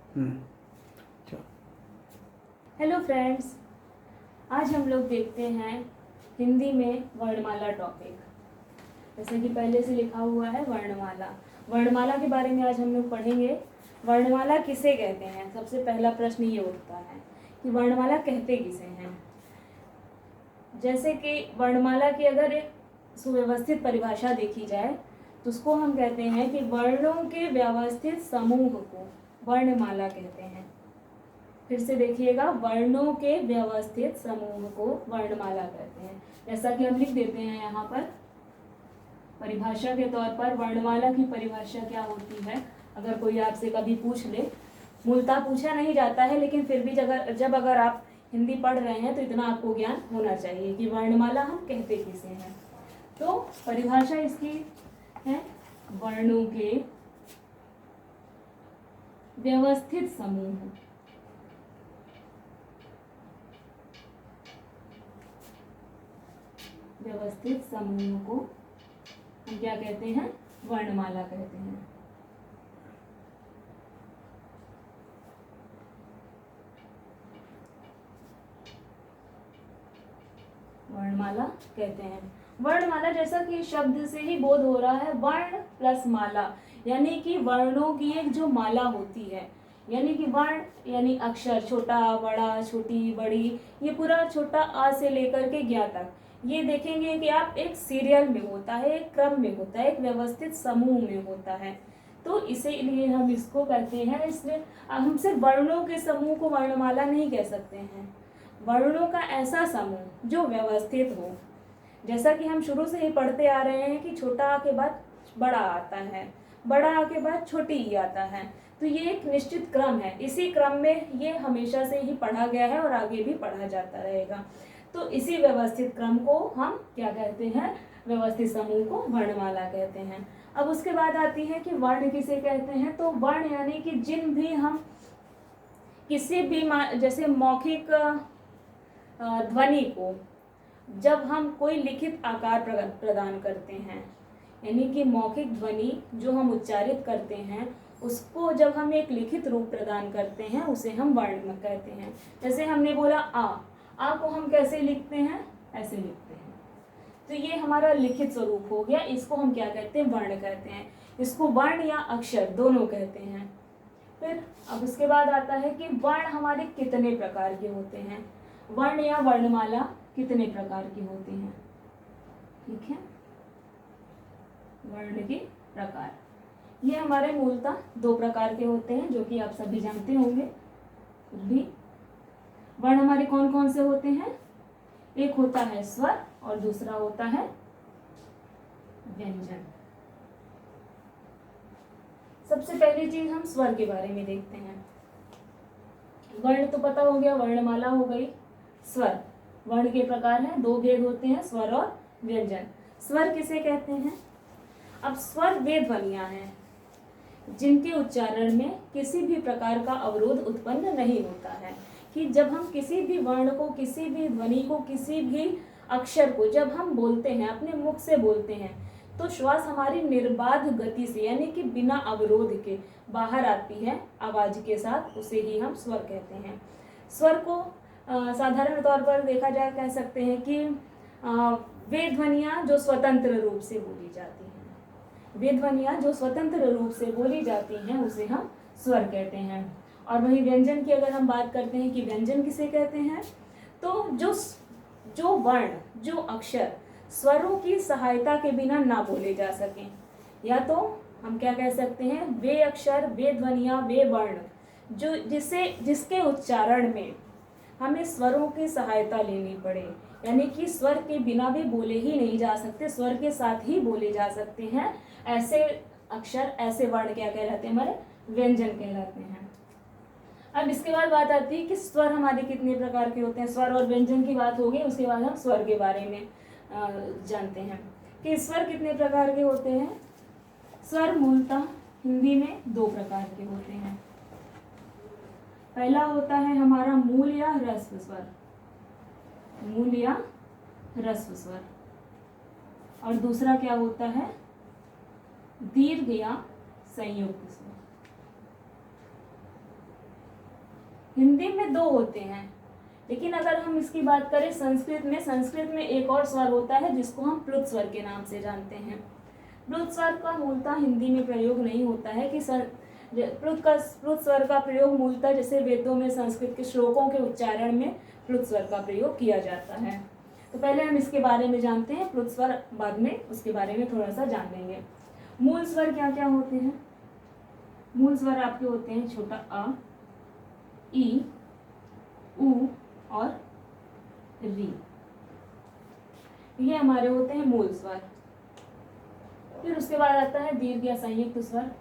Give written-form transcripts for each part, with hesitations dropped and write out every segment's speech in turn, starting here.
चलो। Hello friends, आज हम लोग देखते हैं हिंदी में वर्णमाला टॉपिक। जैसे कि पहले से लिखा हुआ है वर्णमाला। वर्णमाला के बारे में आज हम लोग पढ़ेंगे। वर्णमाला किसे कहते हैं? सबसे पहला प्रश्न ये उठता है कि वर्णमाला कहते किसे हैं। जैसे कि वर्णमाला की अगर एक सुव्यवस्थित परिभाषा देखी जाए तो उसको हम कहते हैं कि वर्णों के व्यवस्थित समूह को वर्णमाला कहते हैं। फिर से देखिएगा, वर्णों के व्यवस्थित समूह को वर्णमाला कहते हैं। जैसा कि हम लिख देते हैं यहाँ पर परिभाषा के तौर पर, वर्णमाला की परिभाषा क्या होती है। अगर कोई आपसे कभी पूछ ले, मूलतः पूछा नहीं जाता है, लेकिन फिर भी जब अगर आप हिंदी पढ़ रहे हैं तो इतना आपको ज्ञान होना चाहिए कि वर्णमाला हम कहते किसे हैं। तो परिभाषा इसकी है वर्णों के व्यवस्थित समूह। व्यवस्थित समूह को हम क्या कहते हैं? वर्णमाला कहते हैं। वर्णमाला कहते हैं। वर्णमाला जैसा कि शब्द से ही बोध हो रहा है, वर्ण प्लस माला, यानी कि वर्णों की एक जो माला होती है। यानी कि वर्ण यानी अक्षर, छोटा बड़ा, छोटी बड़ी, ये पूरा छोटा आ से लेकर के ज्ञा तक ये देखेंगे कि आप एक सीरियल में होता है, एक क्रम में होता है, एक व्यवस्थित समूह में होता है। तो इसीलिए हम इसको कहते हैं। इसलिए हम सिर्फ वर्णों के समूह को वर्णमाला नहीं कह सकते हैं, वर्णों का ऐसा समूह जो व्यवस्थित हो। जैसा कि हम शुरू से ही पढ़ते आ रहे हैं कि छोटा आ के बाद बड़ा आता है, बड़ा आ के बाद छोटी ई आता है। तो ये एक निश्चित क्रम है, इसी क्रम में ये हमेशा से ही पढ़ा गया है और आगे भी पढ़ा जाता रहेगा। तो इसी व्यवस्थित क्रम को हम क्या कहते हैं? व्यवस्थित समूह को वर्णमाला कहते हैं। अब उसके बाद आती है कि वर्ण किसे कहते हैं। तो वर्ण यानी कि जिन भी हम किसी भी जैसे मौखिक ध्वनि को जब हम कोई लिखित आकार प्रदान करते हैं, यानी कि मौखिक ध्वनि जो हम उच्चारित करते हैं उसको जब हम एक लिखित रूप प्रदान करते हैं उसे हम वर्ण कहते हैं। जैसे हमने बोला आ को हम कैसे लिखते हैं? ऐसे लिखते हैं। तो ये हमारा लिखित स्वरूप हो गया, इसको हम क्या कहते हैं? वर्ण कहते हैं। इसको वर्ण या अक्षर दोनों कहते हैं। फिर अब उसके बाद आता है कि वर्ण हमारे कितने प्रकार के होते हैं। वर्ण या वर्णमाला कितने प्रकार की होती हैं? ठीक है, वर्ण के प्रकार ये हमारे मूलतः 2 प्रकार के होते हैं, जो कि आप सभी जानते होंगे। भी वर्ण हमारे कौन कौन से होते हैं? एक होता है स्वर और दूसरा होता है व्यंजन। सबसे पहली चीज हम स्वर के बारे में देखते हैं। वर्ण तो पता हो गया, वर्णमाला हो गई। स्वर, वर्ण के प्रकार हैं, 2 भेद होते हैं, स्वर और व्यंजन। स्वर किसे कहते हैं? अब स्वर वे ध्वनियां हैं जिनके उच्चारण में किसी भी प्रकार का अवरोध उत्पन्न नहीं होता है। कि जब हम किसी भी वर्ण को, किसी भी ध्वनि को, किसी भी अक्षर को जब हम बोलते हैं, अपने मुख से बोलते हैं, तो श्वास हमारी निर्बाध गति से यानी कि बिना अवरोध के बाहर आती है आवाज के साथ, उसे ही हम स्वर कहते हैं। स्वर को साधारण तौर पर देखा जाए कह सकते हैं कि वे ध्वनियाँ जो स्वतंत्र रूप से बोली जाती हैं, वे ध्वनियाँ जो स्वतंत्र रूप से बोली जाती हैं उसे हम स्वर कहते हैं। और वही व्यंजन की अगर हम बात करते हैं कि व्यंजन किसे कहते हैं, तो जो वर्ण, जो अक्षर स्वरों की सहायता के बिना ना बोले जा सकें, या तो हम क्या कह सकते हैं? वे अक्षर, वे ध्वनियाँ, वे वर्ण जो जिसके उच्चारण में हमें स्वरों की सहायता लेनी पड़े, यानी कि स्वर के बिना भी बोले ही नहीं जा सकते, स्वर के साथ ही बोले जा सकते हैं, ऐसे अक्षर, ऐसे वर्ण क्या कहलाते हैं? हमारे व्यंजन कहलाते हैं। अब इसके बाद बात आती है कि स्वर हमारे कितने प्रकार के होते हैं। स्वर और व्यंजन की बात होगी, उसके बाद हम स्वर के बारे में जानते हैं कि स्वर कितने प्रकार के होते हैं। स्वर मूलतः हिंदी में 2 प्रकार के होते हैं। पहला होता है हमारा मूल या ह्रस्व स्वर, मूल या ह्रस्व स्वर, और दूसरा क्या होता है? दीर्घ या संयुक्त स्वर। हिंदी में 2 होते हैं, लेकिन अगर हम इसकी बात करें संस्कृत में एक और स्वर होता है जिसको हम प्लुत स्वर के नाम से जानते हैं। प्लुत स्वर का मूलतः हिंदी में प्रयोग नहीं होता है कि प्लुत स्वर का प्रयोग मूलतः जैसे वेदों में संस्कृत के श्लोकों के उच्चारण में प्लुत स्वर का प्रयोग किया जाता है। तो पहले हम इसके बारे में जानते हैं प्लुत स्वर, बाद में उसके बारे में थोड़ा सा जान लेंगे। मूल स्वर क्या क्या होते हैं? मूल स्वर आपके होते हैं छोटा अ, ई, उ और री, ये हमारे होते हैं मूल स्वर। फिर उसके बाद आता है दीर्घ या संयुक्त स्वर।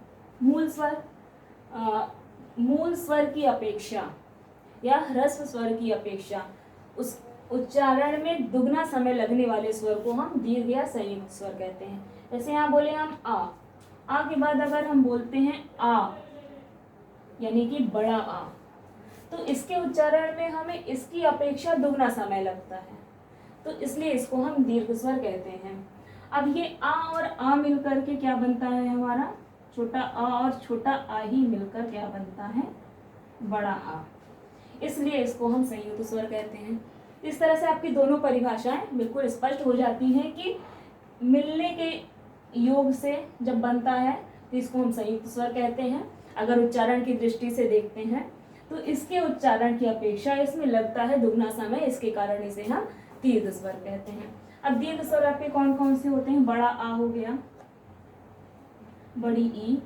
मूल स्वर मूल स्वर की अपेक्षा या ह्रस्व स्वर की अपेक्षा उस उच्चारण में दुगना समय लगने वाले स्वर को हम दीर्घ या संयुक्त स्वर कहते हैं। जैसे यहाँ बोले हम आ के बाद अगर हम बोलते हैं आ यानी कि बड़ा आ, तो इसके उच्चारण में हमें इसकी अपेक्षा दुगना समय लगता है, तो इसलिए इसको हम दीर्घ स्वर कहते हैं। अब ये आ और आ मिलकर के क्या बनता है हमारा? छोटा आ और छोटा आ ही मिलकर क्या बनता है? बड़ा आ, इसलिए इसको हम संयुक्त स्वर कहते हैं। इस तरह से आपकी दोनों परिभाषाएं बिल्कुल स्पष्ट हो जाती हैं कि मिलने के योग से जब बनता है तो इसको हम संयुक्त स्वर कहते हैं। अगर उच्चारण की दृष्टि से देखते हैं तो इसके उच्चारण की अपेक्षा इसमें लगता है दुगना समय, इसके कारण इसे हम दीर्घ स्वर कहते हैं। अब दीर्घ स्वर आपके कौन कौन से होते हैं? बड़ा आ हो गया, बड़ी ई,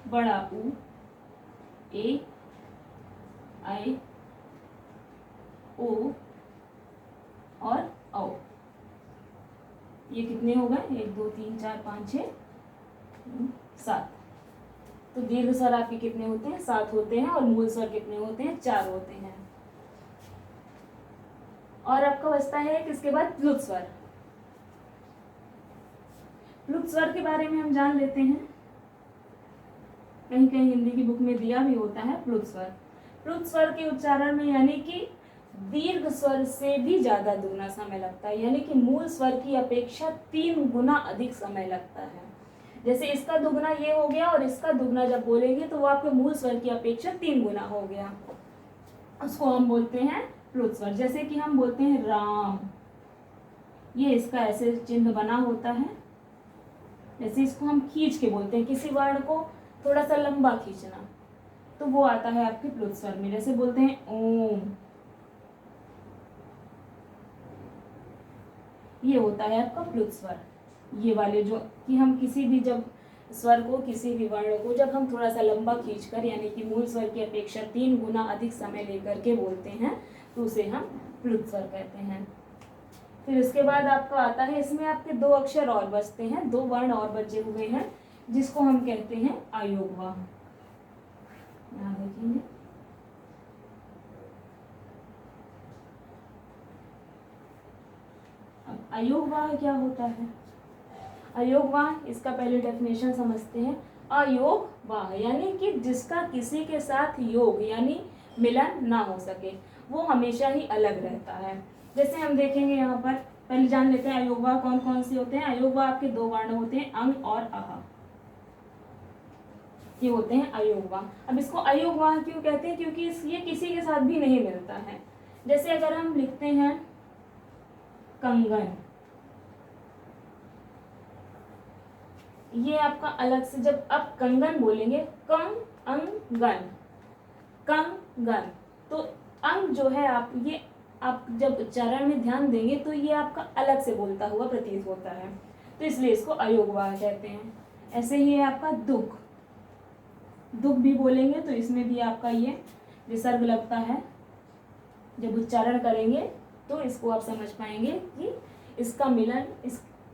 बड़ा उ, ए, आई, ओ और औ। ये कितने हो गए? 1 2 3 4 5 6 7। तो दीर्घ स्वर आपके कितने होते हैं? 7 होते हैं। और मूल स्वर कितने होते हैं? 4 होते हैं। और आपका बचता है किसके बाद? प्लुत स्वर। प्लुत स्वर के बारे में हम जान लेते हैं, कहीं कहीं हिंदी की बुक में दिया भी होता है प्लुत स्वर। प्लुत स्वर के उच्चारण में यानी कि दीर्घ स्वर से भी ज्यादा दुगना समय लगता है, यानी कि मूल स्वर की अपेक्षा 3 गुना अधिक समय लगता है। जैसे इसका दुगना ये हो गया और इसका दुगना जब बोलेंगे तो वो आपके मूल स्वर की अपेक्षा 3 गुना हो गया, उसको हम बोलते हैं प्लुत स्वर। जैसे कि हम बोलते हैं राम, ये इसका ऐसे चिन्ह बना होता है, जैसे इसको हम खींच के बोलते हैं, किसी वर्ण को थोड़ा सा लंबा खींचना, तो वो आता है आपके प्लुत स्वर में। जैसे बोलते हैं ओम, ये होता है आपका प्लुत स्वर। ये वाले जो कि हम किसी भी जब स्वर को, किसी भी वर्ण को जब हम थोड़ा सा लंबा खींचकर यानी कि मूल स्वर की अपेक्षा 3 गुना अधिक समय लेकर के बोलते हैं तो उसे हम प्लुत स्वर कहते हैं। फिर उसके बाद आपका आता है, इसमें आपके 2 अक्षर और बचते हैं, 2 वर्ण और बचे हुए हैं जिसको हम कहते हैं अयोगवाह। यहाँ देखिए, अयोगवाह क्या होता है? अयोगवाह, इसका पहले डेफिनेशन समझते हैं। अयोगवाह यानी कि जिसका किसी के साथ योग यानी मिलन ना हो सके, वो हमेशा ही अलग रहता है। जैसे हम देखेंगे यहाँ पर, पहले जान लेते हैं अयोगवाह कौन कौन से होते हैं। अयोगवाह आपके 2 वर्ण होते हैं, अंग और अह, ये होते हैं अयोगवाह। अब इसको अयोगवाह क्यों कहते हैं? क्योंकि ये किसी के साथ भी नहीं मिलता है। जैसे अगर हम लिखते हैं कंगन, ये आपका अलग से, जब आप कंगन बोलेंगे कंगन, कंगन, तो अंग जो है आप जब उच्चारण में ध्यान देंगे तो ये आपका अलग से बोलता हुआ प्रतीत होता है, तो इसलिए इसको अयोगवाह कहते हैं। ऐसे ही है आपका दुख, दुख भी बोलेंगे तो इसमें भी आपका ये विसर्ग लगता है। जब उच्चारण करेंगे तो इसको आप समझ पाएंगे कि इसका मिलन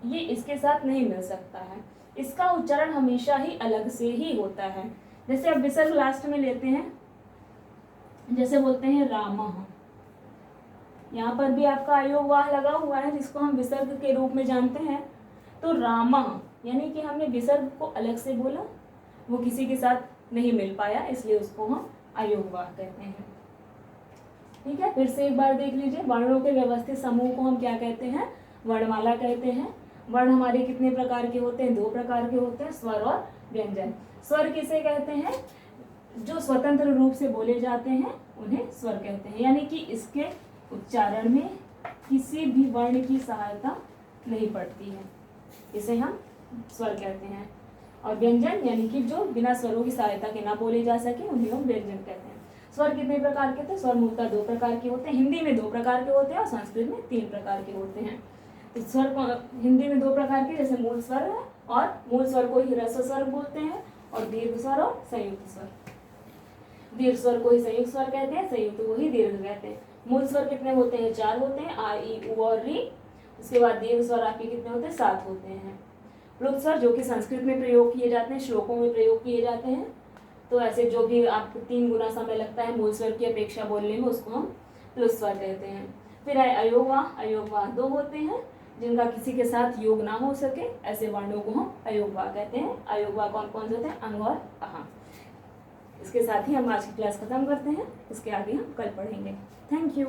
ये इसके साथ नहीं मिल सकता है, इसका उच्चारण हमेशा ही अलग से ही होता है। जैसे आप विसर्ग लास्ट में लेते हैं, जैसे बोलते हैं रामः, यहाँ पर भी आपका अयोगवाह लगा हुआ है जिसको हम विसर्ग के रूप में जानते हैं। तो रामः यानी कि हमने विसर्ग को अलग से बोला, वो किसी के साथ नहीं मिल पाया, इसलिए उसको हम अयोगवाह कहते हैं। ठीक है, फिर से एक बार देख लीजिए, वर्णों के व्यवस्थित समूह को हम क्या कहते हैं? वर्णमाला कहते हैं। वर्ण हमारे कितने प्रकार के होते हैं? 2 प्रकार के होते हैं, स्वर और व्यंजन। स्वर किसे कहते हैं? जो स्वतंत्र रूप से बोले जाते हैं, उन्हें स्वर कहते हैं। यानी कि इसके उच्चारण में किसी भी वर्ण की सहायता नहीं पड़ती है, इसे हम स्वर कहते हैं। और व्यंजन यानी कि जो बिना स्वरों की सहायता के ना बोले जा सके, उन्हें हम व्यंजन कहते हैं। स्वर कितने प्रकार के थे? स्वर मूलतः 2 प्रकार के होते हैं। हिंदी में 2 प्रकार के होते हैं और संस्कृत में 3 प्रकार के होते हैं। तो स्वर हिंदी में 2 प्रकार के, जैसे मूल स्वर है, और मूल स्वर को ही ह्रस्व स्वर बोलते हैं, और दीर्घ स्वर और संयुक्त स्वर। दीर्घ स्वर को ही संयुक्त स्वर कहते हैं, संयुक्त को ही दीर्घ कहते हैं। मूल स्वर कितने होते हैं? 4 होते हैं, आ, ई, उ और री। उसके बाद दीर्घ स्वर आपके कितने होते हैं? 7 होते हैं। प्लुत स्वर जो कि संस्कृत में प्रयोग किए जाते हैं, श्लोकों में प्रयोग किए जाते हैं। तो ऐसे जो भी आपको 3 गुना समय लगता है मूल स्वर की अपेक्षा बोलने में, उसको हम प्लुत स्वर कहते हैं। फिर है अयोगवाह। अयोगवाह 2 होते हैं, जिनका किसी के साथ योग ना हो सके, ऐसे वर्णों को हम अयोगवाह कहते हैं। अयोगवाह कौन कौन से होते हैं? अंग और अह। इसके साथ ही हम आज की क्लास खत्म करते हैं, इसके आगे हम कल पढ़ेंगे। Thank you.